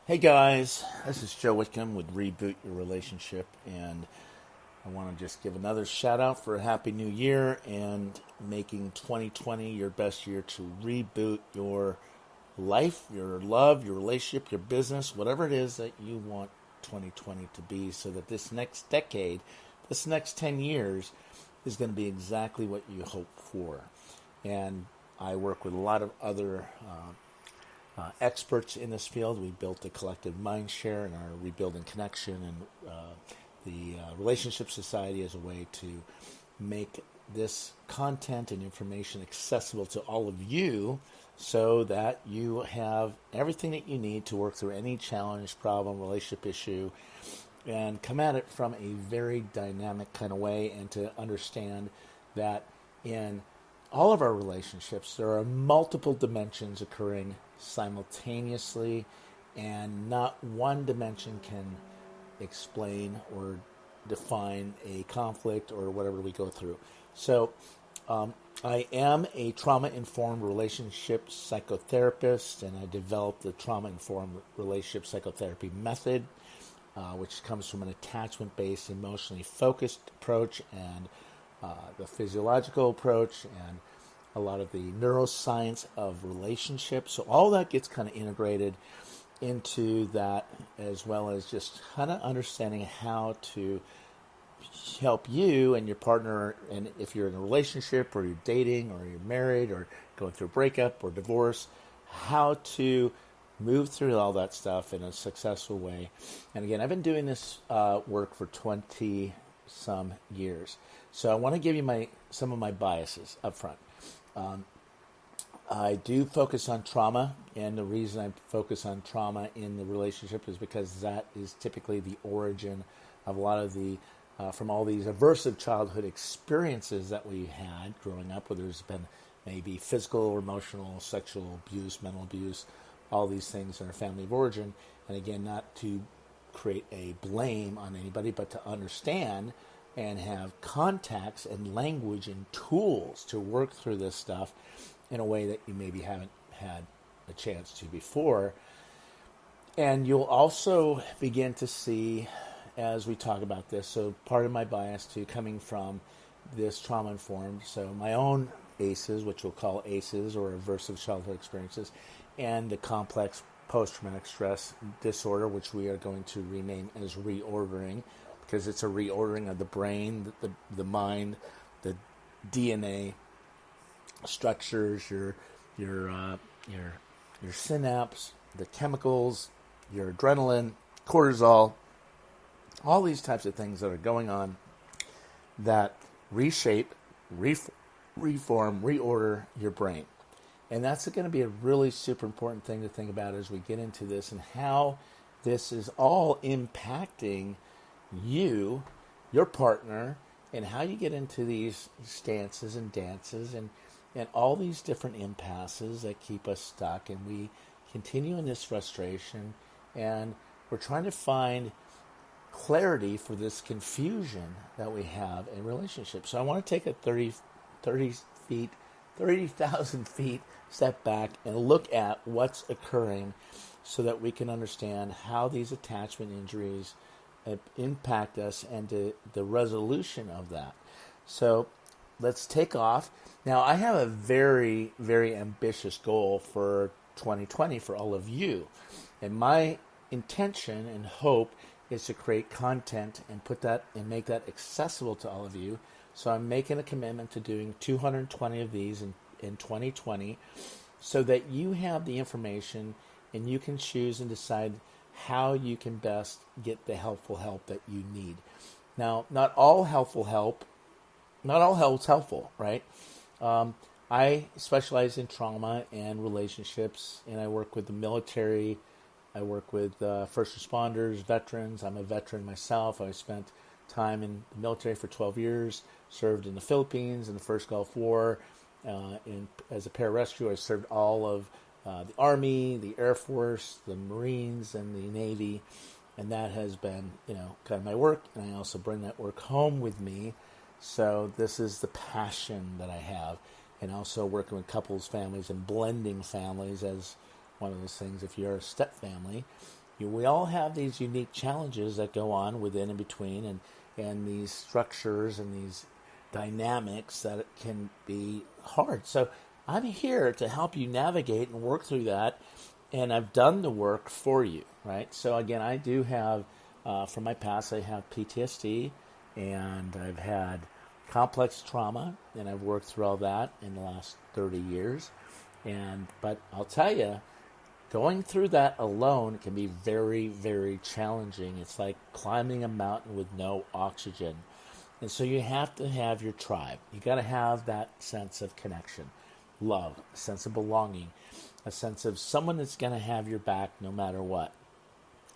Hey guys, this is Joe Whitcomb with Reboot Your Relationship, and I want to just give another shout out for a Happy New Year and making 2020 your best year to reboot your life, your love, your relationship, your business, whatever it is that you want 2020 to be, so that this next decade, this next 10 years, is going to be exactly what you hope for. And I work with a lot of other experts in this field. We built a collective mind share and are rebuilding connection and the Relationship Society as a way to make this content and information accessible to all of you so that you have everything that you need to work through any challenge, problem, relationship issue, and come at it from a very dynamic kind of way, and to understand that in all of our relationships, there are multiple dimensions occurring simultaneously, and not one dimension can explain or define a conflict or whatever we go through. So, I am a trauma-informed relationship psychotherapist, and I developed the trauma-informed relationship psychotherapy method, which comes from an attachment-based, emotionally focused approach, and the physiological approach, and a lot of the neuroscience of relationships. So all that gets kind of integrated into that, as well as just kind of understanding how to help you and your partner, and if you're in a relationship or you're dating or you're married or going through a breakup or divorce, how to move through all that stuff in a successful way. And again, I've been doing this work for 20 some years. So I want to give you some of my biases up front. I do focus on trauma, and the reason I focus on trauma in the relationship is because that is typically the origin of a lot of the, from all these aversive childhood experiences that we had growing up, whether there's been maybe physical, emotional, sexual abuse, mental abuse, all these things in our family of origin. And again, not to create a blame on anybody, but to understand and have contacts and language and tools to work through this stuff in a way that you maybe haven't had a chance to before. And you'll also begin to see, as we talk about this, so part of my bias too coming from this trauma-informed, so my own ACEs, which we'll call ACEs, or aversive childhood experiences, and the complex post-traumatic stress disorder, which we are going to rename as reordering, because it's a reordering of the brain, the mind, the DNA structures, your synapse, the chemicals, your adrenaline, cortisol, all these types of things that are going on that reshape, reform, reorder your brain. And that's going to be a really super important thing to think about as we get into this, and how this is all impacting you, your partner, and how you get into these stances and dances and all these different impasses that keep us stuck, and we continue in this frustration, and we're trying to find clarity for this confusion that we have in relationships. So I want to take a 30,000 feet step back and look at what's occurring, so that we can understand how these attachment injuries impact us, and the resolution of that. So let's take off. Now, I have a very, very ambitious goal for 2020 for all of you. And my intention and hope is to create content and put that and make that accessible to all of you. So I'm making a commitment to doing 220 of these in 2020, so that you have the information and you can choose and decide how you can best get the helpful help that you need. Now, not all help's helpful, right? I specialize in trauma and relationships, and I work with the military. I work with first responders, veterans. I'm a veteran myself. I spent time in the military for 12 years, served in the Philippines in the first Gulf War. As a pararescue, I served all of the Army, the Air Force, the Marines, and the Navy, and that has been, kind of my work, and I also bring that work home with me. So this is the passion that I have, and also working with couples, families, and blending families as one of those things. If you're a step family, We all have these unique challenges that go on within and between, and these structures and these dynamics that can be hard. So I'm here to help you navigate and work through that, and I've done the work for you, right? So again, I do have, from my past, I have PTSD, and I've had complex trauma, and I've worked through all that in the last 30 years. But I'll tell you, going through that alone can be very, very challenging. It's like climbing a mountain with no oxygen. And so you have to have your tribe. You got to have that sense of connection, love, a sense of belonging, a sense of someone that's going to have your back no matter what.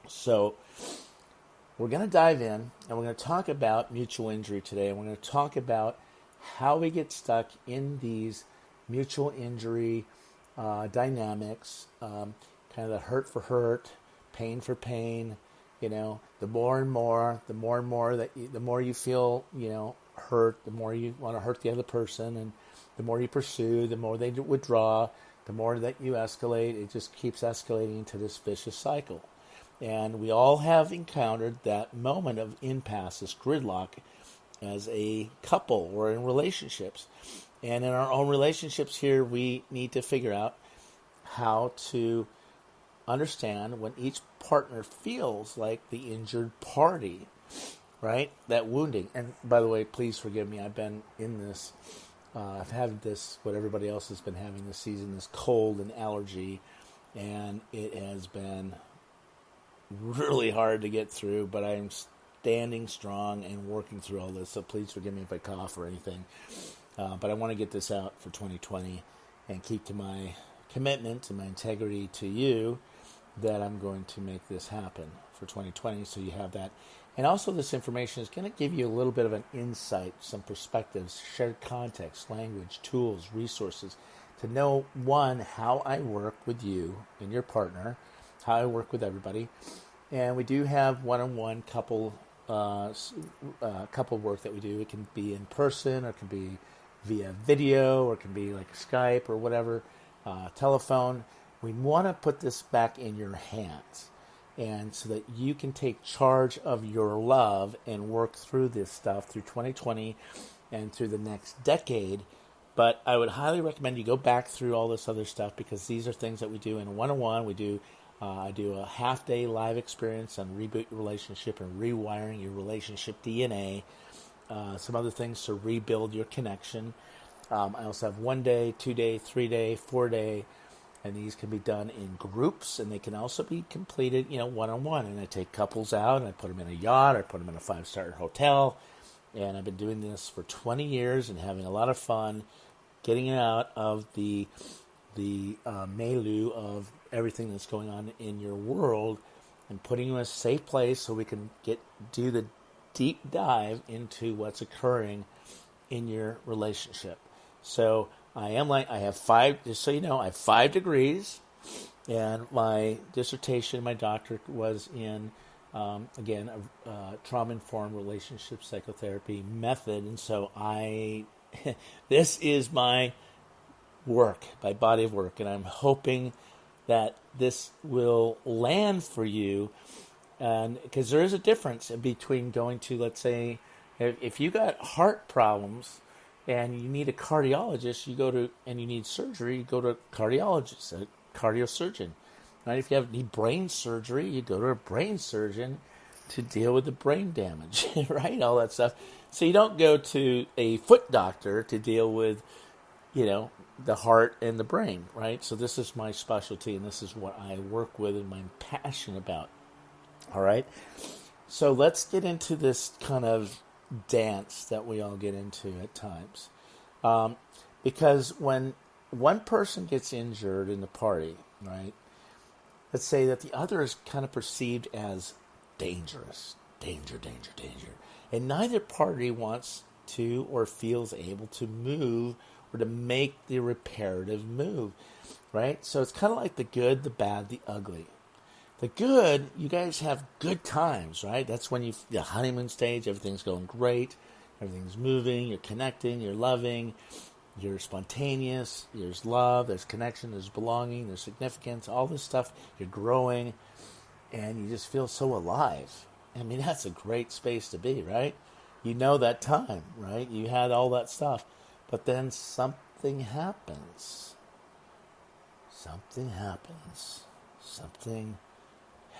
So we're going to dive in, and we're going to talk about mutual injury today. And we're going to talk about how we get stuck in these mutual injury dynamics, kind of the hurt for hurt, pain for pain. The more and more that the more you feel, hurt, the more you want to hurt the other person, and the more you pursue, the more they withdraw, the more that you escalate. It just keeps escalating into this vicious cycle. And we all have encountered that moment of impasse, this gridlock, as a couple or in relationships. And in our own relationships here, we need to figure out how to understand when each partner feels like the injured party, right? That wounding. And by the way, please forgive me. I've been in this, I've had this, what everybody else has been having this season, this cold and allergy. And it has been really hard to get through, but I'm standing strong and working through all this. So please forgive me if I cough or anything. But I want to get this out for 2020 and keep to my commitment and my integrity to you that I'm going to make this happen for 2020. So you have that. And also this information is going to give you a little bit of an insight, some perspectives, shared context, language, tools, resources to know, one, how I work with you and your partner, how I work with everybody. And we do have one-on-one couple work that we do. It can be in person, or it can be via video, or it can be like Skype or whatever, telephone. We want to put this back in your hands, and so that you can take charge of your love and work through this stuff through 2020 and through the next decade. But I would highly recommend you go back through all this other stuff, because these are things that we do in one-on-one. We do I do a half-day live experience on reboot your relationship and rewiring your relationship DNA. Some other things to rebuild your connection. I also have 1 day, 2 day, 3 day, 4 day, and these can be done in groups, and they can also be completed, one-on-one. And I take couples out, and I put them in a yacht, or put them in a 5-star hotel. And I've been doing this for 20 years and having a lot of fun getting out of the milieu of everything that's going on in your world and putting you in a safe place so we can do the deep dive into what's occurring in your relationship. So I have 5, just so you know, I have 5 degrees, and my dissertation, my doctorate was in, Traumainformed relationship psychotherapy method. And so this is my work, my body of work, and I'm hoping that this will land for you, and because there is a difference between going to, let's say, if you got heart problems and you need a cardiologist, and you need surgery, you go to a cardiologist, a cardiosurgeon. Right? If you need brain surgery, you go to a brain surgeon to deal with the brain damage, right? All that stuff. So you don't go to a foot doctor to deal with, the heart and the brain, right? So this is my specialty, and this is what I work with and I'm passionate about. All right? So let's get into this kind of dance that we all get into at times. Because when one person gets injured in the party, right, let's say that the other is kind of perceived as dangerous. Danger. And neither party wants to or feels able to move or to make the reparative move, right? So it's kind of like the good, the bad, the ugly. The good, you guys have good times, right? That's when the honeymoon stage, everything's going great, everything's moving, you're connecting, you're loving, you're spontaneous, there's love, there's connection, there's belonging, there's significance, all this stuff, you're growing. and you just feel so alive. I mean, that's a great space to be, right? You know that time, right? You had all that stuff. But then something happens. Something happens. Something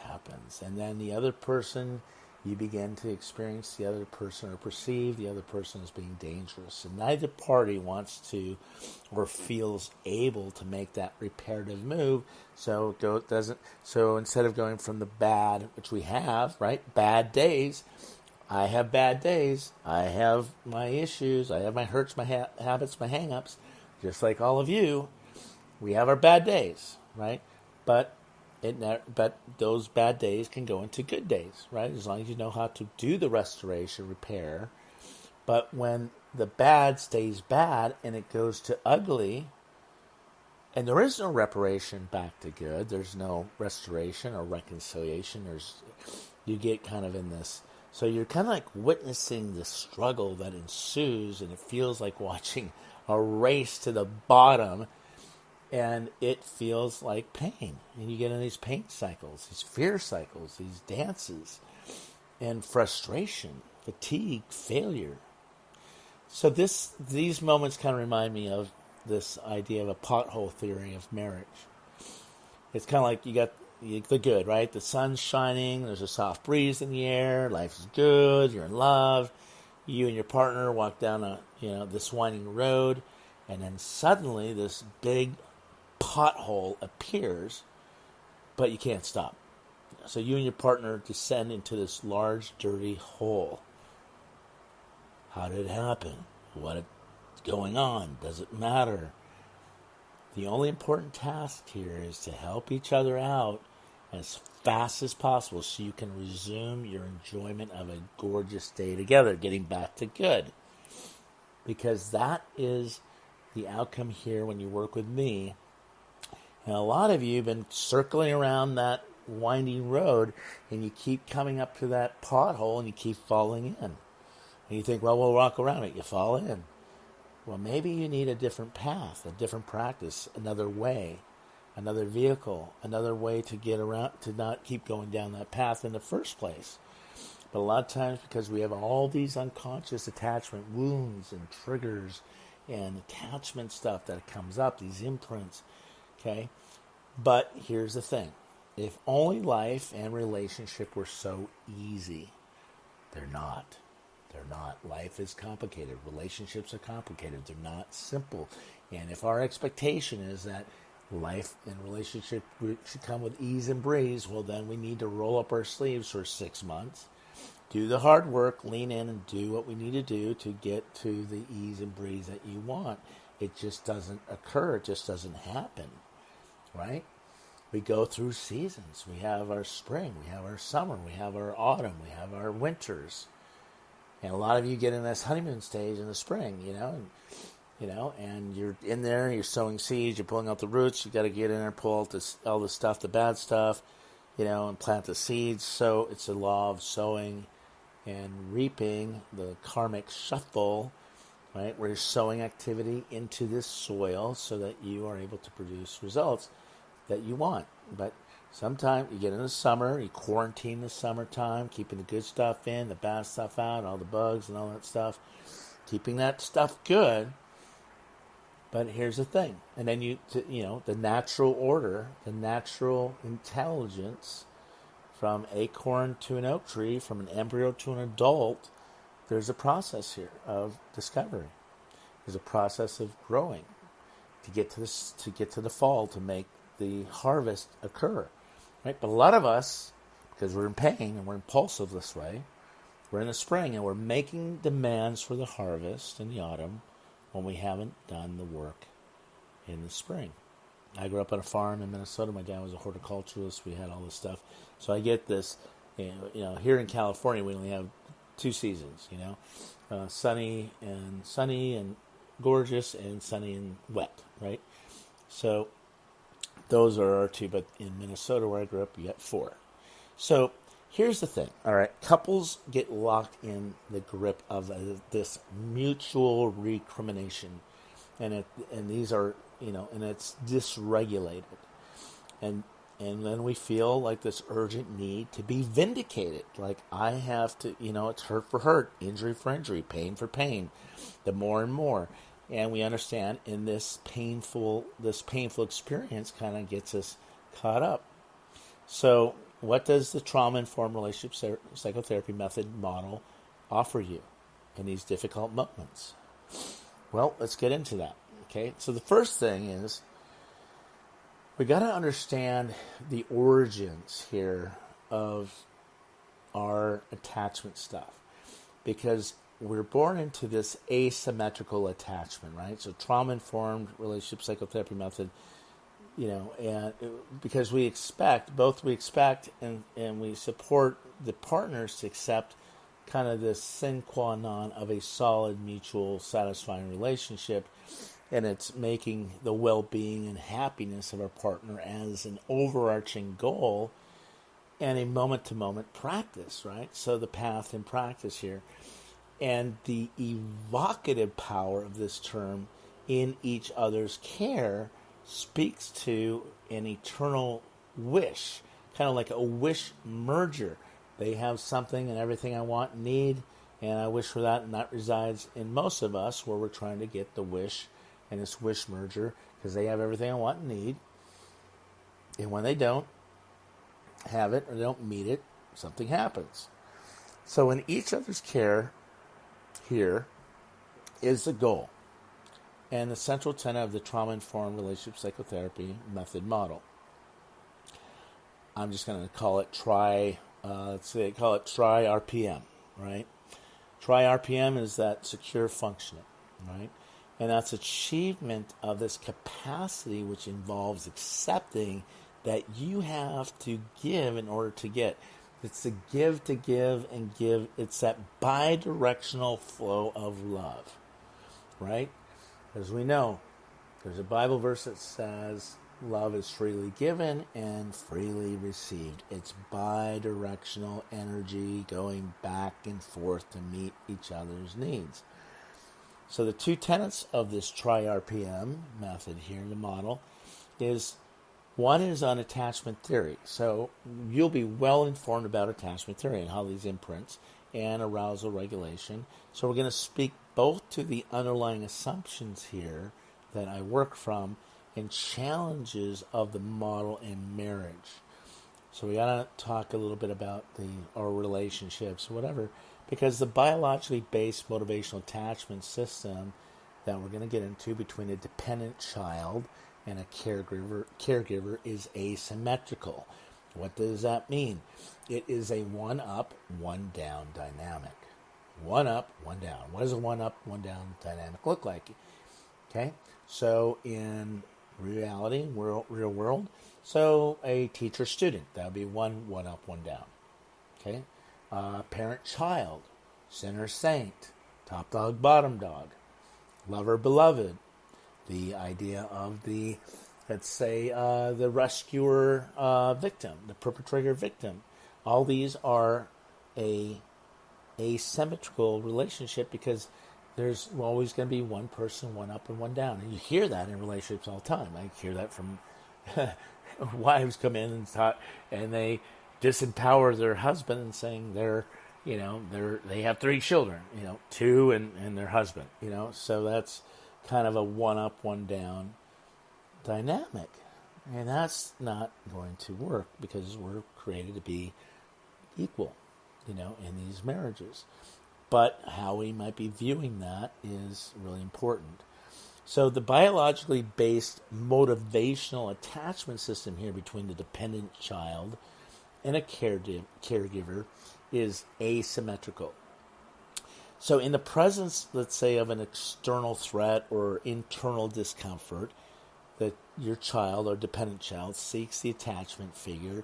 happens. And then the other person, you begin to experience the other person or perceive the other person as being dangerous. And neither party wants to or feels able to make that reparative move. So instead of going from the bad, which we have, right? Bad days. I have bad days. I have my issues. I have my hurts, my habits, my hang-ups. Just like all of you, we have our bad days, right? But those bad days can go into good days, right? As long as you know how to do the restoration, repair. But when the bad stays bad and it goes to ugly, and there is no reparation back to good, there's no restoration or reconciliation. You get kind of in this. So you're kind of like witnessing the struggle that ensues, and it feels like watching a race to the bottom. And it feels like pain. And you get in these pain cycles, these fear cycles, these dances, and frustration, fatigue, failure. So these moments kind of remind me of this idea of a pothole theory of marriage. It's kind of like you got the good, right? The sun's shining, there's a soft breeze in the air, life is good, you're in love. You and your partner walk down this winding road, and then suddenly this big pothole appears, but you can't stop. So you and your partner descend into this large, dirty hole. How did it happen? What's going on? Does it matter? The only important task here is to help each other out as fast as possible so you can resume your enjoyment of a gorgeous day together, getting back to good. Because that is the outcome here when you work with me. And a lot of you have been circling around that winding road, and you keep coming up to that pothole, and you keep falling in. And you think, well, we'll walk around it. You fall in. Well, maybe you need a different path, a different practice, another way, another vehicle, another way to get around, to not keep going down that path in the first place. But a lot of times, because we have all these unconscious attachment wounds and triggers and attachment stuff that comes up, these imprints, okay? But here's the thing. If only life and relationship were so easy, they're not. They're not. Life is complicated. Relationships are complicated. They're not simple. And if our expectation is that life and relationship should come with ease and breeze, well, then we need to roll up our sleeves for 6 months, do the hard work, lean in, and do what we need to do to get to the ease and breeze that you want. It just doesn't occur. It just doesn't happen, right? We go through seasons. We have our spring. We have our summer. We have our autumn. We have our winters. And a lot of you get in this honeymoon stage in the spring, and you're in there, you're sowing seeds, you're pulling out the roots, you got to get in there, pull out all the stuff, the bad stuff, and plant the seeds. So it's a law of sowing and reaping, the karmic shuffle, right, where you're sowing activity into this soil so that you are able to produce results that you want. But sometimes you get in the summer, you quarantine the summertime, keeping the good stuff in, the bad stuff out, all the bugs and all that stuff, keeping that stuff good. But here's the thing. And then the natural order, the natural intelligence from acorn to an oak tree, from an embryo to an adult, there's a process here of discovery. There's a process of growing to get to the fall, to make the harvest occur. Right? But a lot of us, because we're in pain and we're impulsive this way, we're in the spring and we're making demands for the harvest in the autumn when we haven't done the work in the spring. I grew up on a farm in Minnesota. My dad was a horticulturalist. We had all this stuff. So I get this, here in California we only have 2 seasons, sunny and gorgeous, and sunny and wet, right? So those are our 2, but in Minnesota where I grew up, you got 4. So here's the thing, all right? Couples get locked in the grip of this mutual recrimination, and these are, and it's dysregulated. And And then we feel like this urgent need to be vindicated. Like I have to, it's hurt for hurt, injury for injury, pain for pain, the more and more. And we understand in this painful experience kind of gets us caught up. So what does the trauma-informed relationship psychotherapy method model offer you in these difficult moments? Well, let's get into that. Okay, so the first thing is we got to understand the origins here of our attachment stuff, because we're born into this asymmetrical attachment, right? So trauma-informed relationship psychotherapy method, and because we expect and we support the partners to accept kind of this sine qua non of a solid, mutual, satisfying relationship, and it's making the well-being and happiness of our partner as an overarching goal and a moment-to-moment practice, right? So the path and practice here. And the evocative power of this term in each other's care speaks to an eternal wish, kind of like a wish merger. They have something and everything I want and need, and I wish for that, and that resides in most of us where we're trying to get the wish and this wish merger because they have everything I want and need. And when they don't have it or they don't meet it, something happens. So in each other's care here is the goal and the central tenet of the trauma-informed relationship psychotherapy method model. I'm just going to call it Tri-RPM, right? Tri-RPM is that secure functioning, right? And that's achievement of this capacity which involves accepting that you have to give in order to get. It's the give to give and give. It's that bi-directional flow of love, right? As we know, there's a Bible verse that says love is freely given and freely received. It's bi-directional energy going back and forth to meet each other's needs. So the two tenets of this Tri-RPM method here, the model, is one is on attachment theory. So you'll be well informed about attachment theory and how these imprints and arousal regulation. So we're going to speak both to the underlying assumptions here that I work from and challenges of the model in marriage. So we got to talk a little bit about our relationships, whatever, because the biologically based motivational attachment system that we're going to get into between a dependent child and a caregiver is asymmetrical. What does that mean? It is a one up, one down dynamic. One up, one down. What does a one up, one down dynamic look like? Okay, so in reality, real world, so a teacher-student, that would be one up, one down. Okay, parent-child, sinner-saint, top dog, bottom dog, lover-beloved, the idea of the, let's say, the rescuer victim, the perpetrator victim. All these are a asymmetrical relationship because there's always going to be one person, one up and one down. And you hear that in relationships all the time. I hear that from wives come in and talk, and they disempower their husband and saying they have 3 children, 2 and their husband, so that's kind of a one up, one down dynamic. And that's not going to work because we're created to be equal, in these marriages. But how we might be viewing that is really important. So the biologically based motivational attachment system here between the dependent child and a caregiver is asymmetrical. So in the presence, let's say, of an external threat or internal discomfort, that your child or dependent child seeks the attachment figure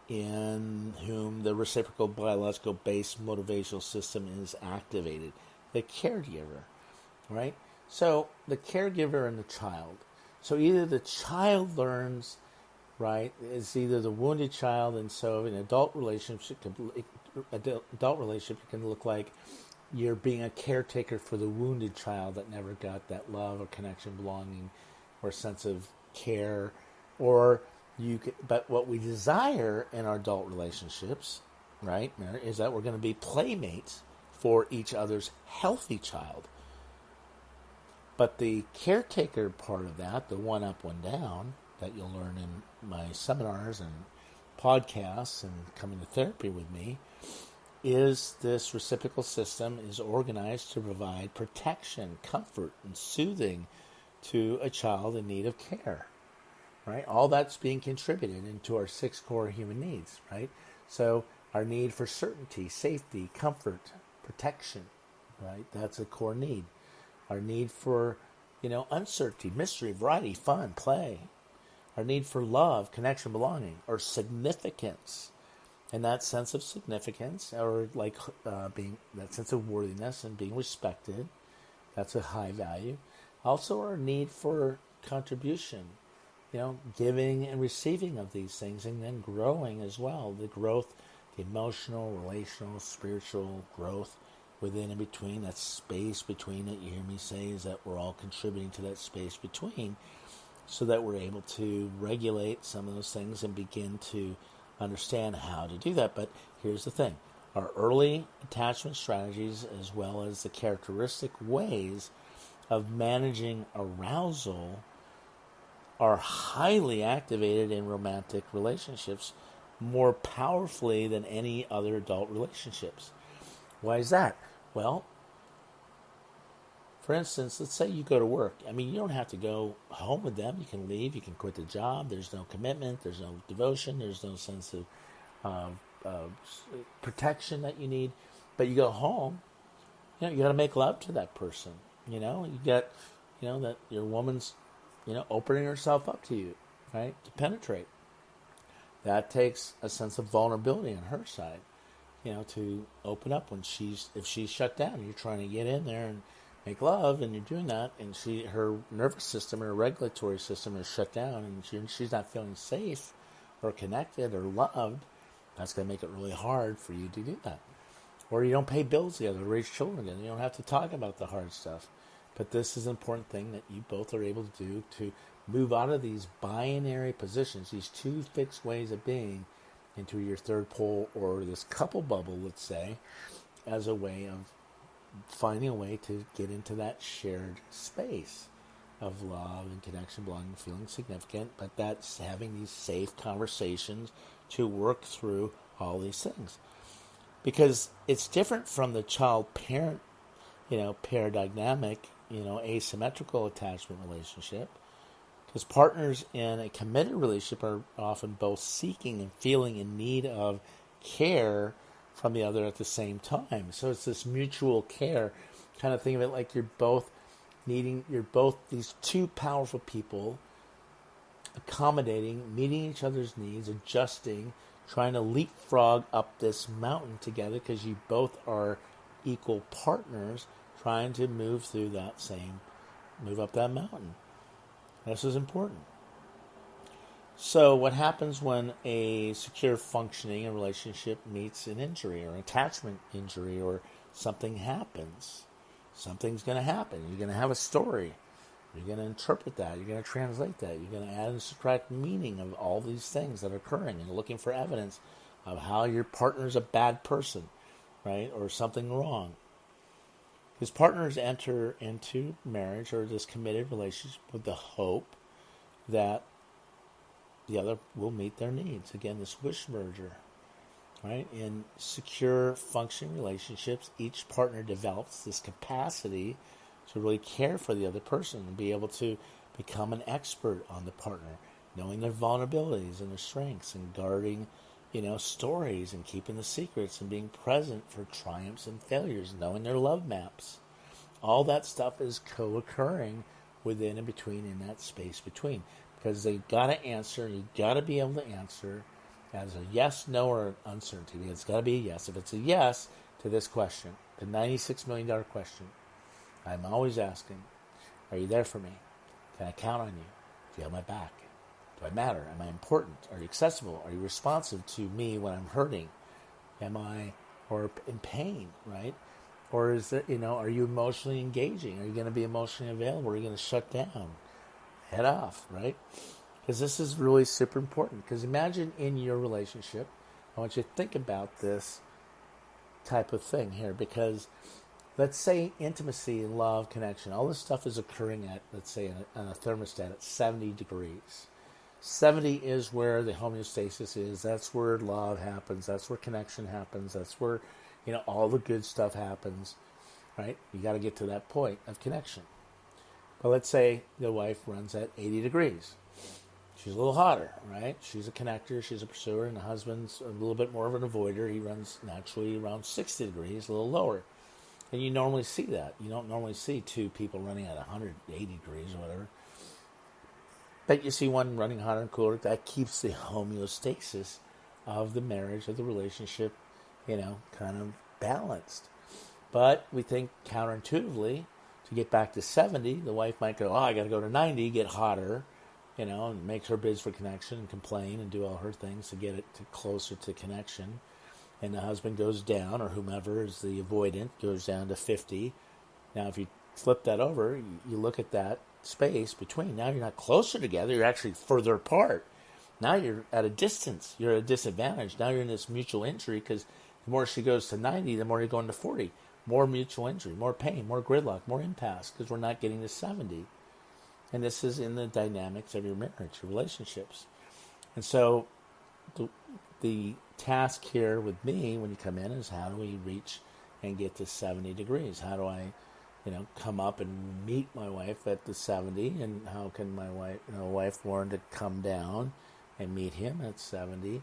in whom the reciprocal biological based motivational system is activated, the caregiver, right? So the caregiver and the child. So either the child learns, right, it's either the wounded child, and so an adult relationship can look like you're being a caretaker for the wounded child that never got that love or connection, belonging, or sense of care, or But what we desire in our adult relationships, right, Mary, is that we're going to be playmates for each other's healthy child. But the caretaker part of that, the one up, one down, that you'll learn in my seminars and podcasts and coming to therapy with me, is this reciprocal system is organized to provide protection, comfort, and soothing to a child in need of care, right? All that's being contributed into our 6 core human needs, right? So our need for certainty, safety, comfort, protection, right? That's a core need. Our need for, uncertainty, mystery, variety, fun, play. Our need for love, connection, belonging, or significance. And that sense of significance, or being that sense of worthiness and being respected, that's a high value. Also, our need for contribution, giving and receiving of these things, and then growing as well. The growth, the emotional, relational, spiritual growth within and between, that space between that you hear me say, is that we're all contributing to that space between, so that we're able to regulate some of those things and begin to understand how to do that. But here's the thing. Our early attachment strategies, as well as the characteristic ways of managing arousal, are highly activated in romantic relationships more powerfully than any other adult relationships. Why is that? Well, for instance, let's say you go to work. You don't have to go home with them. You can leave. You can quit the job. There's no commitment. There's no devotion. There's no sense of protection that you need. But you go home, you got to make love to that person. You get, that your woman's, opening herself up to you, right, to penetrate. That takes a sense of vulnerability on her side, to open up if she's shut down and you're trying to get in there and make love, and you're doing that, and her nervous system, her regulatory system is shut down, and she's not feeling safe or connected or loved. That's going to make it really hard for you to do that. Or you don't pay bills together, raise children together. You don't have to talk about the hard stuff. But this is an important thing that you both are able to do, to move out of these binary positions, these 2 fixed ways of being, into your third pole, or this couple bubble, let's say, as a way of finding a way to get into that shared space of love and connection, belonging, feeling significant, but that's having these safe conversations to work through all these things. Because it's different from the child-parent, paradigmatic, asymmetrical attachment relationship. Because partners in a committed relationship are often both seeking and feeling in need of care from the other at the same time. So it's this mutual care. Kind of think of it like you're both these 2 powerful people accommodating, meeting each other's needs, adjusting, trying to leapfrog up this mountain together, because you both are equal partners trying to move up that mountain. This is important. So what happens when a secure functioning in relationship meets an injury, or an attachment injury, or something happens? Something's going to happen. You're going to have a story. You're going to interpret that. You're going to translate that. You're going to add and subtract meaning of all these things that are occurring, and looking for evidence of how your partner's a bad person, right, or something wrong. Because partners enter into marriage or this committed relationship with the hope that the other will meet their needs. Again, this wish merger, right? In secure, functioning relationships, each partner develops this capacity to really care for the other person and be able to become an expert on the partner, knowing their vulnerabilities and their strengths, and guarding, stories, and keeping the secrets, and being present for triumphs and failures, knowing their love maps. All that stuff is co-occurring within and between, in that space between. Because they've got to answer, you've got to be able to answer as a yes, no, or uncertainty. It's got to be a yes. If it's a yes to this question, the $96 million question, I'm always asking, are you there for me? Can I count on you? Do you have my back? Do I matter? Am I important? Are you accessible? Are you responsive to me when I'm hurting? Or in pain, right? Or is there, are you emotionally engaging? Are you going to be emotionally available? Are you going to shut down? Head off, right? because this is really super important. Because imagine in your relationship, I want you to think about this type of thing here, because let's say intimacy, love, connection, all this stuff is occurring at, let's say, a thermostat at 70 degrees. 70 is where the homeostasis is. That's where love happens. That's where connection happens. That's where, all the good stuff happens, right? You got to get to that point of connection. But let's say the wife runs at 80 degrees. She's a little hotter, right? She's a connector, she's a pursuer, and the husband's a little bit more of an avoider. He runs naturally around 60 degrees, a little lower. And you normally see that. You don't normally see two people running at 180 degrees or whatever. But you see one running hotter and cooler. That keeps the homeostasis of the marriage, of the relationship, kind of balanced. But we think counterintuitively, to get back to 70, the wife might go, I got to go to 90, get hotter, and make her bids for connection and complain and do all her things to get it closer to connection. And the husband goes down, or whomever is the avoidant, goes down to 50. Now, if you flip that over, you look at that space between. Now you're not closer together, you're actually further apart. Now you're at a distance, you're at a disadvantage. Now you're in this mutual injury, because the more she goes to 90, the more you're going to 40. More mutual injury, more pain, more gridlock, more impasse, because we're not getting to 70. And this is in the dynamics of your marriage, your relationships. And so the task here with me when you come in is, how do we reach and get to 70 degrees? How do I, come up and meet my wife at the 70? And how can my wife learn to come down and meet him at 70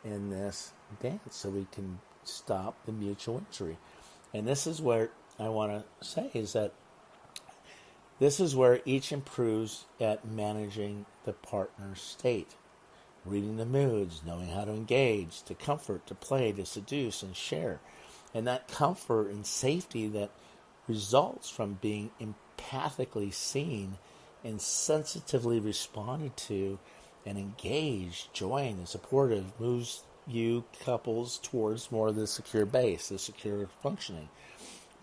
in this dance, so we can stop the mutual injury? And this is where I want to say is that this is where each improves at managing the partner's state, reading the moods, knowing how to engage, to comfort, to play, to seduce, and share. And that comfort and safety that results from being empathically seen and sensitively responded to and engaged, joined, and supportive moves you couples towards more of the secure base, the secure functioning,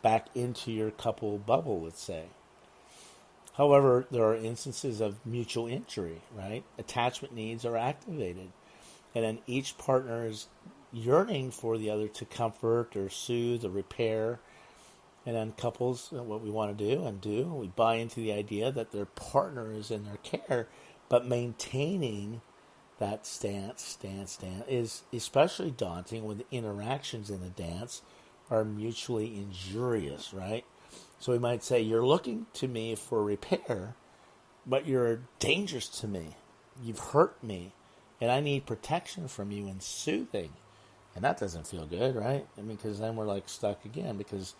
back into your couple bubble, let's say. However, there are instances of mutual injury, right? Attachment needs are activated, and then each partner is yearning for the other to comfort or soothe or repair. And then couples, what we want to do, we buy into the idea that their partner is in their care, but maintaining that stance is especially daunting when the interactions in the dance are mutually injurious, right? So we might say, you're looking to me for repair, but you're dangerous to me. You've hurt me, and I need protection from you and soothing. And that doesn't feel good, right? Because then we're stuck again, because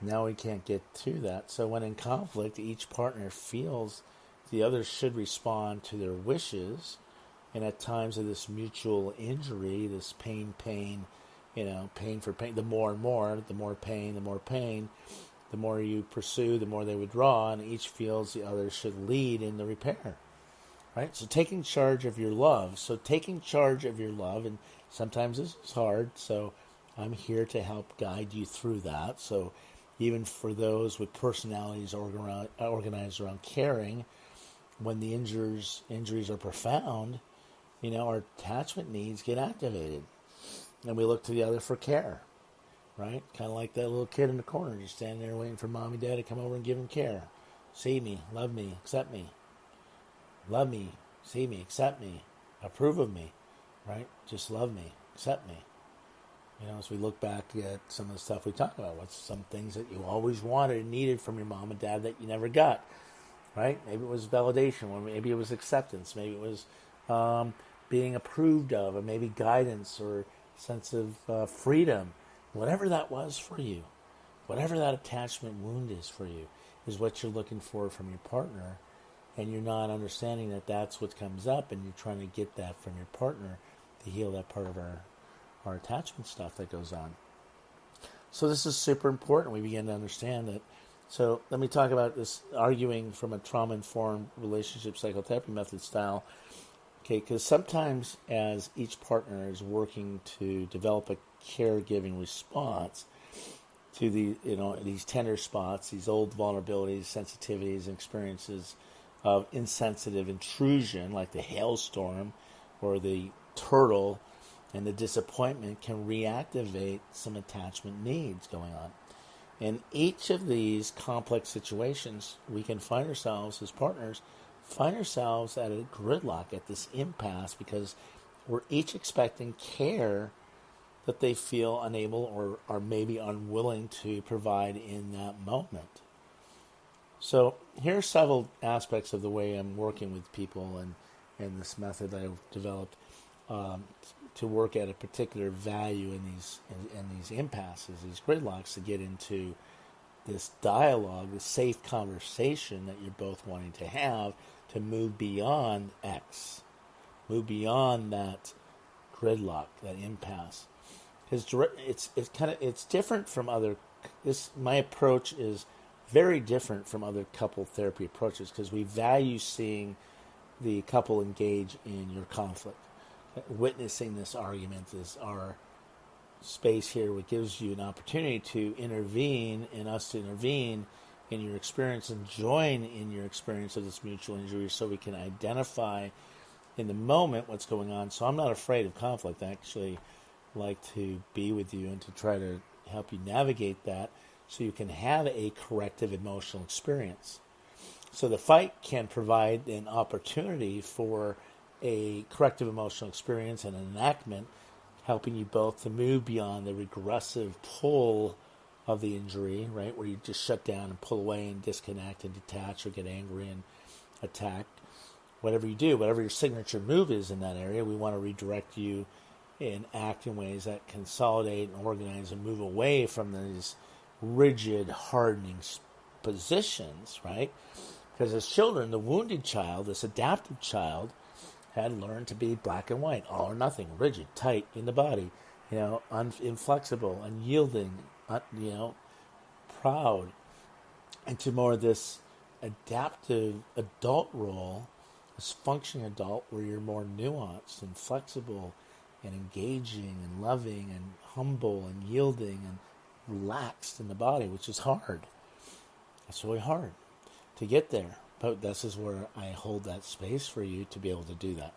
now we can't get to that. So when in conflict, each partner feels the other should respond to their wishes. And at times of this mutual injury, this pain, pain for pain, the more and more, the more pain, the more you pursue, the more they withdraw, and each feels the other should lead in the repair, right? So taking charge of your love. And sometimes this is hard, so I'm here to help guide you through that. So even for those with personalities organized around caring, when the injuries are profound, our attachment needs get activated. And we look to the other for care, right? Kind of like that little kid in the corner, just standing there waiting for mom and dad to come over and give him care. See me, love me, accept me. Love me, see me, accept me, approve of me, right? Just love me, accept me. As we look back at some of the stuff we talk about, what's some things that you always wanted and needed from your mom and dad that you never got, right? Maybe it was validation, or maybe it was acceptance, maybe it was being approved of, or maybe guidance or sense of freedom. Whatever that was for you, whatever that attachment wound is for you, is what you're looking for from your partner, and you're not understanding that that's what comes up, and you're trying to get that from your partner to heal that part of our attachment stuff that goes on. So this is super important. We begin to understand that. So let me talk about this arguing from a trauma-informed relationship psychotherapy method style. Okay, because sometimes as each partner is working to develop a caregiving response to these tender spots, these old vulnerabilities, sensitivities, and experiences of insensitive intrusion, like the hailstorm or the turtle, and the disappointment can reactivate some attachment needs going on. In each of these complex situations, we can find ourselves as partners, find ourselves at a gridlock, at this impasse, because we're each expecting care that they feel unable or are maybe unwilling to provide in that moment. So here are several aspects of the way I'm working with people and this method that I've developed to work at a particular value in these impasses, these gridlocks, to get into this dialogue, this safe conversation that you're both wanting to have to move beyond X, move beyond that gridlock, that impasse. Because it's different from other. My approach is very different from other couple therapy approaches because we value seeing the couple engage in your conflict. Witnessing this argument is our space here, which gives you an opportunity to intervene and us to intervene in your experience and join in your experience of this mutual injury so we can identify in the moment what's going on. So I'm not afraid of conflict. I actually like to be with you and to try to help you navigate that so you can have a corrective emotional experience. So the fight can provide an opportunity for a corrective emotional experience and an enactment, helping you both to move beyond the regressive pull of the injury, right, where you just shut down and pull away and disconnect and detach or get angry and attack. Whatever you do, whatever your signature move is in that area, we want to redirect you and act in ways that consolidate and organize and move away from these rigid, hardening positions, right? Because as children, the wounded child, this adaptive child, had learned to be black and white, all or nothing, rigid, tight in the body, inflexible, unyielding, proud, into more this adaptive adult role, this functioning adult where you're more nuanced and flexible and engaging and loving and humble and yielding and relaxed in the body, which is hard. It's really hard to get there. But this is where I hold that space for you to be able to do that.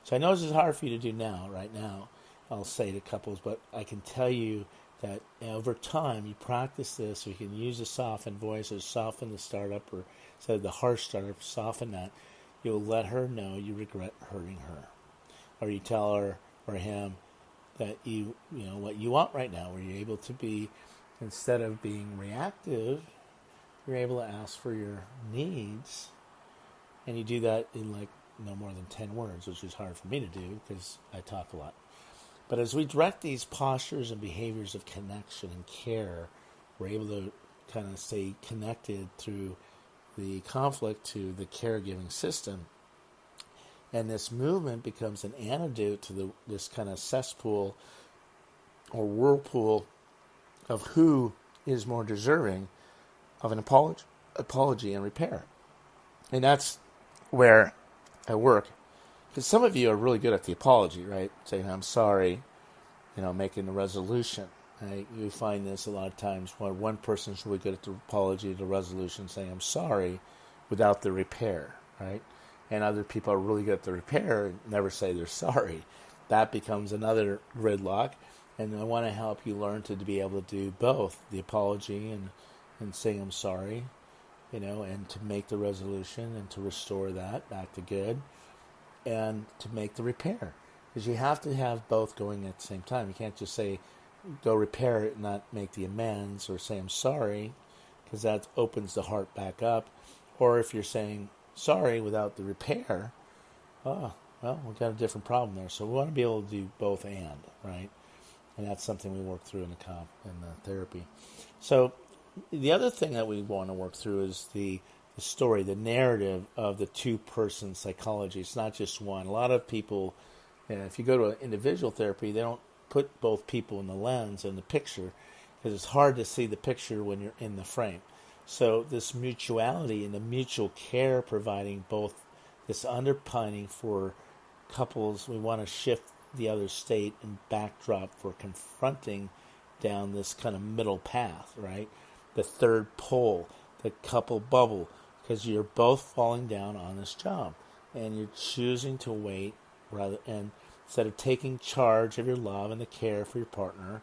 So I know this is hard for you to do right now, I'll say to couples, but I can tell you that over time you practice this, you can use a softened voice or soften the startup, or instead of the harsh startup, soften that. You'll let her know you regret hurting her. Or you tell her or him that you know what you want right now, where you're able to be, instead of being reactive, you're able to ask for your needs, and you do that in like no more than 10 words, which is hard for me to do because I talk a lot. But as we direct these postures and behaviors of connection and care, we're able to kind of stay connected through the conflict to the caregiving system. And this movement becomes an antidote to this kind of cesspool or whirlpool of who is more deserving of an apology and repair. And that's where I work. Because some of you are really good at the apology, right? Saying, I'm sorry, making the resolution. Right? You find this a lot of times where one person's really good at the apology, the resolution, saying, I'm sorry, without the repair, right? And other people are really good at the repair and never say they're sorry. That becomes another gridlock. And I want to help you learn to be able to do both, the apology and saying I'm sorry, and to make the resolution and to restore that back to good, and to make the repair. Because you have to have both going at the same time. You can't just say, go repair it and not make the amends, or say I'm sorry, because that opens the heart back up. Or if you're saying sorry without the repair, we've got a different problem there. So we want to be able to do both and, right? And that's something we work through in the therapy. So the other thing that we want to work through is the story, the narrative of the two-person psychology. It's not just one. A lot of people, if you go to an individual therapy, they don't put both people in the lens and the picture, because it's hard to see the picture when you're in the frame. So this mutuality and the mutual care, providing both this underpinning for couples, we want to shift the other state and backdrop for confronting down this kind of middle path, right? The third pole, the couple bubble, because you're both falling down on this job, and you're choosing to wait and instead of taking charge of your love and the care for your partner.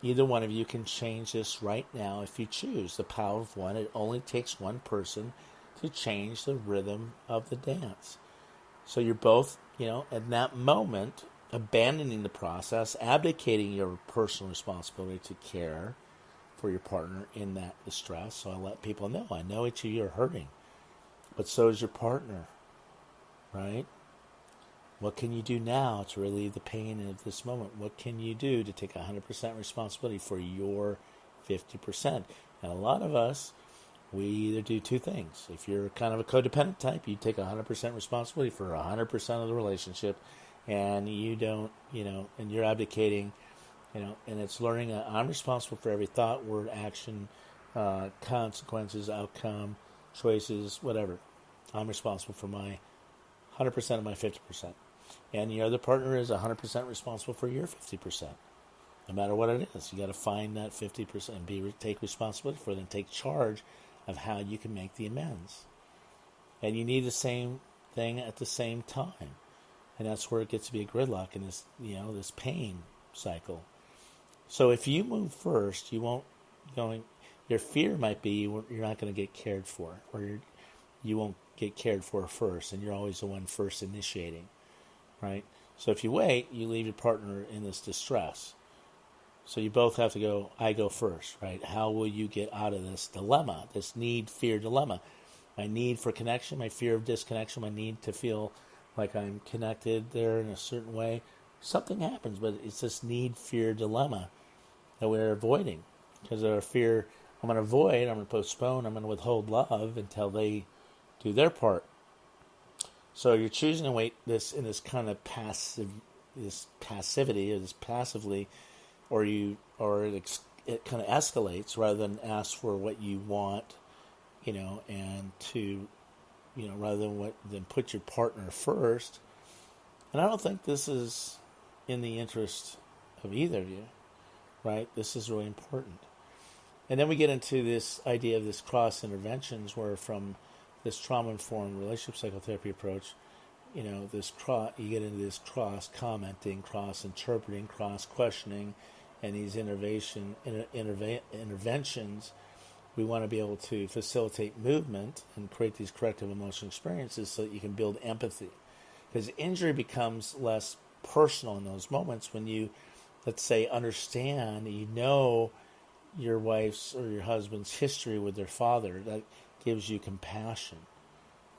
Either one of you can change this right now if you choose. The power of one. It only takes one person to change the rhythm of the dance. So you're both, at that moment, abandoning the process, abdicating your personal responsibility to care for your partner in that distress. So I let people know, I know each of you are hurting, but so is your partner, right? What can you do now to relieve the pain of this moment? What can you do to take 100% responsibility for your 50%? And a lot of us, we either do two things. If you're kind of a codependent type, you take 100% responsibility for 100% of the relationship, and you don't, and you're abdicating, and it's learning that I'm responsible for every thought, word, action, consequences, outcome, choices, whatever. I'm responsible for my 100% of my 50%. And your other partner is 100% responsible for your 50%. No matter what it is, you got to find that 50% and take responsibility for it and take charge of how you can make the amends. And you need the same thing at the same time. And that's where it gets to be a gridlock in this, this pain cycle. So if you move first, you won't your fear might be you're not going to get cared for, or you won't get cared for first, and you're always the one first initiating, right? So if you wait, you leave your partner in this distress. So you both have to go, I go first, right? How will you get out of this dilemma, this need-fear dilemma? My need for connection, my fear of disconnection, my need to feel like I'm connected there in a certain way. Something happens, but it's this need-fear dilemma that we're avoiding. Because of our fear, I'm going to avoid, I'm going to postpone, I'm going to withhold love until they do their part. So you're choosing to wait in this kind of passivity, or this passively, or it kind of escalates rather than ask for what you want, and to, rather than put your partner first. And I don't think this is in the interest of either of you, right? This is really important. And then we get into this idea of this cross interventions, where from this trauma-informed relationship psychotherapy approach, you get into this cross-commenting, cross-interpreting, cross-questioning, and these interventions. We want to be able to facilitate movement and create these corrective emotional experiences so that you can build empathy. Because injury becomes less personal in those moments when you, let's say, understand, your wife's or your husband's history with their father. That gives you compassion,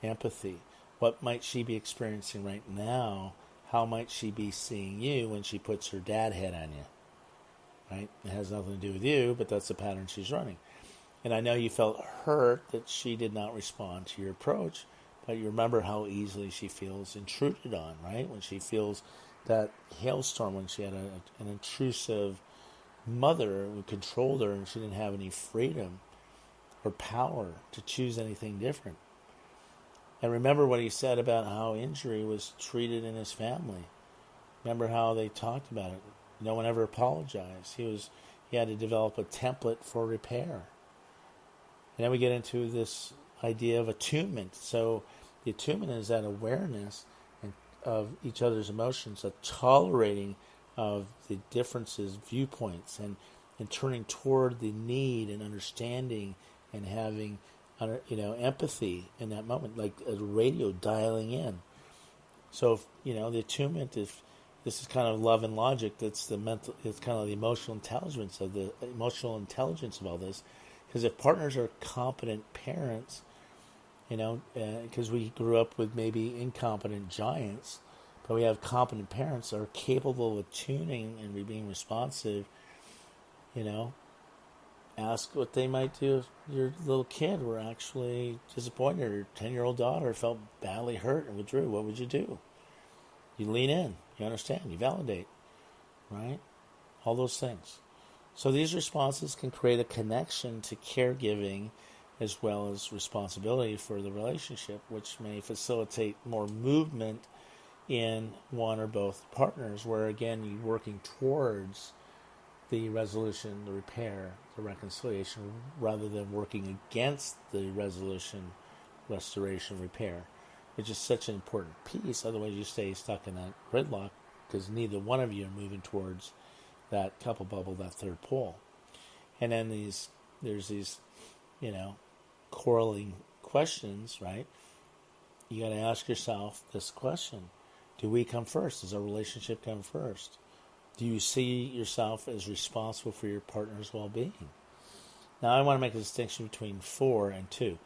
empathy. What might she be experiencing right now? How might she be seeing you when she puts her dad head on you? Right? It has nothing to do with you, but that's the pattern she's running. And I know you felt hurt that she did not respond to your approach, but you remember how easily she feels intruded on, right? When she feels that hailstorm, when she had an intrusive mother who controlled her and she didn't have any freedom or power to choose anything different. And remember what he said about how injury was treated in his family. Remember how they talked about it. No one ever apologized. He had to develop a template for repair. And then we get into this idea of attunement. So the attunement is that awareness of each other's emotions, a tolerating of the differences, viewpoints, and turning toward the need and understanding and having, empathy in that moment, like a radio dialing in. So, the attunement is, this is kind of love and logic. It's it's kind of the emotional intelligence of all this. Because if partners are competent parents, because we grew up with maybe incompetent giants, but we have competent parents that are capable of tuning and being responsive, ask what they might do if your little kid were actually disappointed, or your 10-year-old daughter felt badly hurt and withdrew. What would you do? You lean in, you understand, you validate, right? All those things. So these responses can create a connection to caregiving as well as responsibility for the relationship, which may facilitate more movement in one or both partners, where again you're working towards the resolution, the repair, the reconciliation, rather than working against the resolution, restoration, repair, which is such an important piece. Otherwise, you stay stuck in that gridlock because neither one of you are moving towards that couple bubble, that third pole. And then there's these, correlating questions, right? You got to ask yourself this question: do we come first? Does our relationship come first? Do you see yourself as responsible for your partner's well-being? Now, I want to make a distinction between for and to.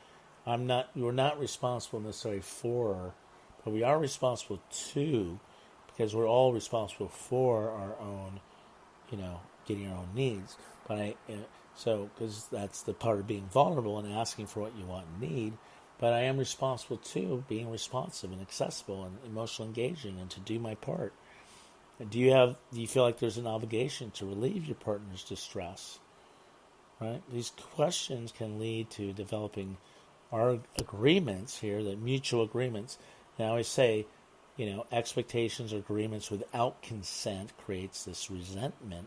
We're not responsible necessarily for, but we are responsible to, because we're all responsible for our own, getting our own needs. But because that's the part of being vulnerable and asking for what you want and need. But I am responsible too, being responsive and accessible and emotionally engaging, and to do my part. Do you feel like there's an obligation to relieve your partner's distress? Right? These questions can lead to developing our agreements here, the mutual agreements. And I always say, expectations or agreements without consent creates this resentment.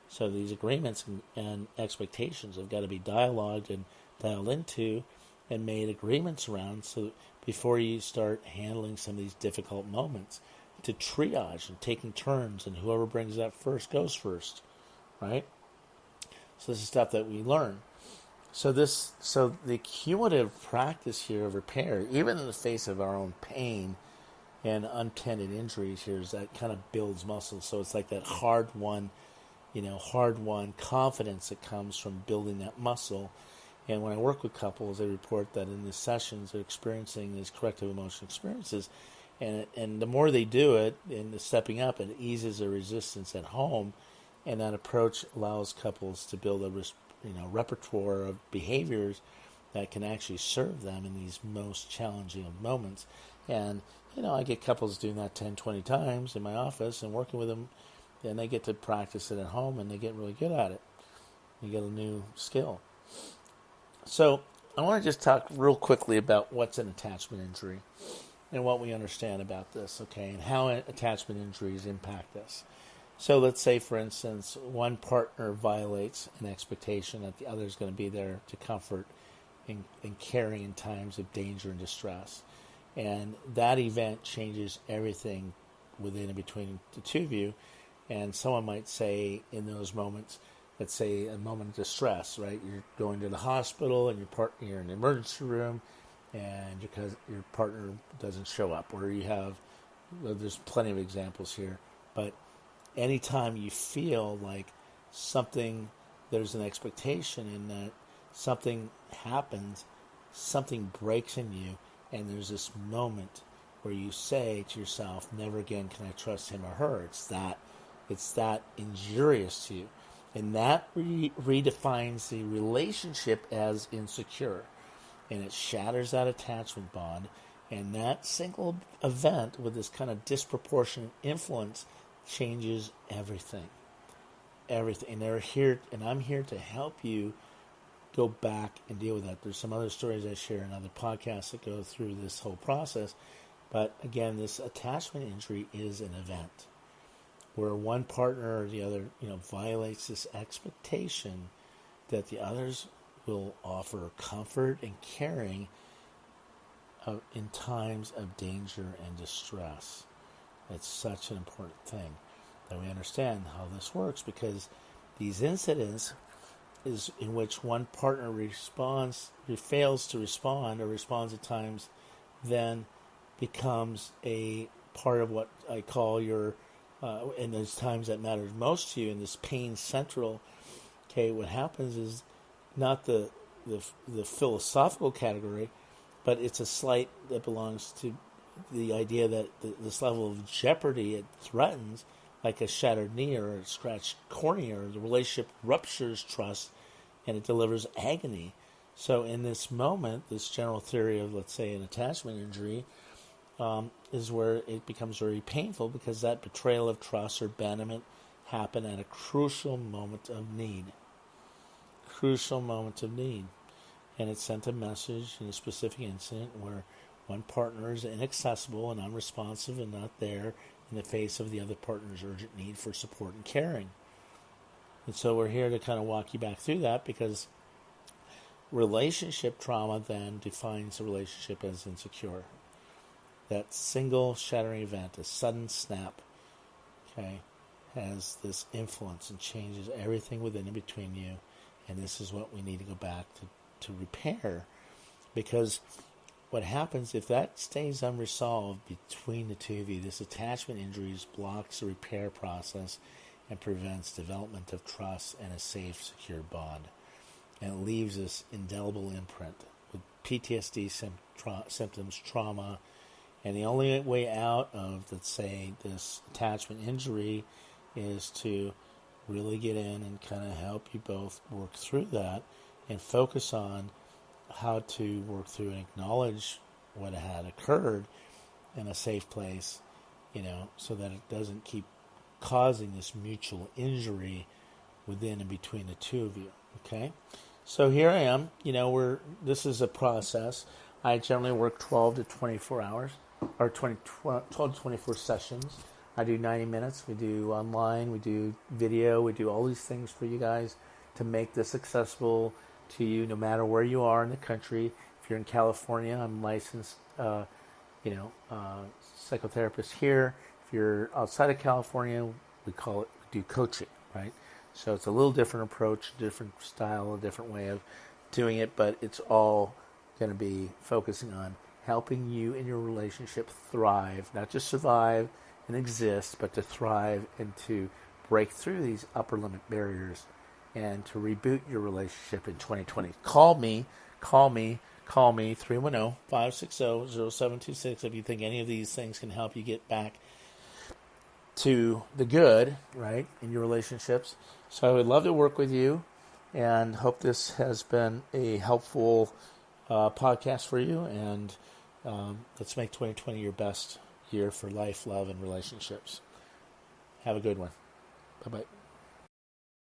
So these agreements and expectations have got to be dialogued and dialed into and made agreements around, so before you start handling some of these difficult moments, to triage and taking turns, and whoever brings that first goes first, right? So this is stuff that we learn. So the cumulative practice here of repair, even in the face of our own pain and untended injuries here, is that kind of builds muscle. So it's like that hard-won confidence that comes from building that muscle. And when I work with couples, they report that in the sessions they're experiencing these corrective emotional experiences, and the more they do it, and the stepping up, it eases their resistance at home, and that approach allows couples to build a repertoire of behaviors that can actually serve them in these most challenging of moments. And I get couples doing that 10, 20 times in my office and working with them, and they get to practice it at home, and they get really good at it. You get a new skill. So I want to just talk real quickly about what's an attachment injury and what we understand about this, okay, and how attachment injuries impact us. So let's say, for instance, one partner violates an expectation that the other is going to be there to comfort and caring in times of danger and distress. And that event changes everything within and between the two of you. And someone might say in those moments, let's say a moment of distress, right? You're going to the hospital and you're in the emergency room, and because your partner doesn't show up, or there's plenty of examples here, but anytime you feel like there's an expectation in that something happens, something breaks in you, and there's this moment where you say to yourself, never again can I trust him or her. It's that injurious to you. And that redefines the relationship as insecure. And it shatters that attachment bond. And that single event with this kind of disproportionate influence changes everything. Everything. And I'm here to help you go back and deal with that. There's some other stories I share in other podcasts that go through this whole process. But again, this attachment injury is an event where one partner or the other, violates this expectation that the others will offer comfort and caring in times of danger and distress. It's such an important thing that we understand how this works, because these incidents is in which one partner fails to respond or responds at times, then becomes a part of what I call your in those times that matters most to you, in this pain central. Okay, what happens is not the philosophical category, but it's a slight that belongs to the idea that this level of jeopardy it threatens, like a shattered knee or a scratched cornea, or the relationship ruptures trust and it delivers agony. So in this moment, this general theory of, let's say, an attachment injury is where it becomes very painful, because that betrayal of trust or abandonment happened at a crucial moment of need. Crucial moment of need. And it sent a message in a specific incident where one partner is inaccessible and unresponsive and not there in the face of the other partner's urgent need for support and caring. And so we're here to kind of walk you back through that, because relationship trauma then defines a relationship as insecure. That single shattering event, a sudden snap, okay, has this influence and changes everything within and between you. And this is what we need to go back to repair. Because what happens if that stays unresolved between the two of you, this attachment injuries blocks the repair process and prevents development of trust and a safe, secure bond. And it leaves this indelible imprint with PTSD symptoms, trauma. And the only way out of, let's say, this attachment injury is to really get in and kind of help you both work through that and focus on how to work through and acknowledge what had occurred in a safe place, so that it doesn't keep causing this mutual injury within and between the two of you. Okay? So here I am. This is a process. I generally work 12 to 24 hours, or 12 to 24 sessions. I do 90 minutes. We do online. We do video. We do all these things for you guys to make this accessible to you no matter where you are in the country. If you're in California, I'm licensed, psychotherapist here. If you're outside of California, we do coaching, right? So it's a little different approach, different style, a different way of doing it, but it's all going to be focusing on helping you in your relationship thrive, not just survive and exist, but to thrive and to break through these upper limit barriers and to reboot your relationship in 2020. Call me, 310-560-0726 if you think any of these things can help you get back to the good, right, in your relationships. So I would love to work with you and hope this has been a helpful podcast for you. And let's make 2020 your best year for life, love, and relationships. Have a good one. Bye-bye.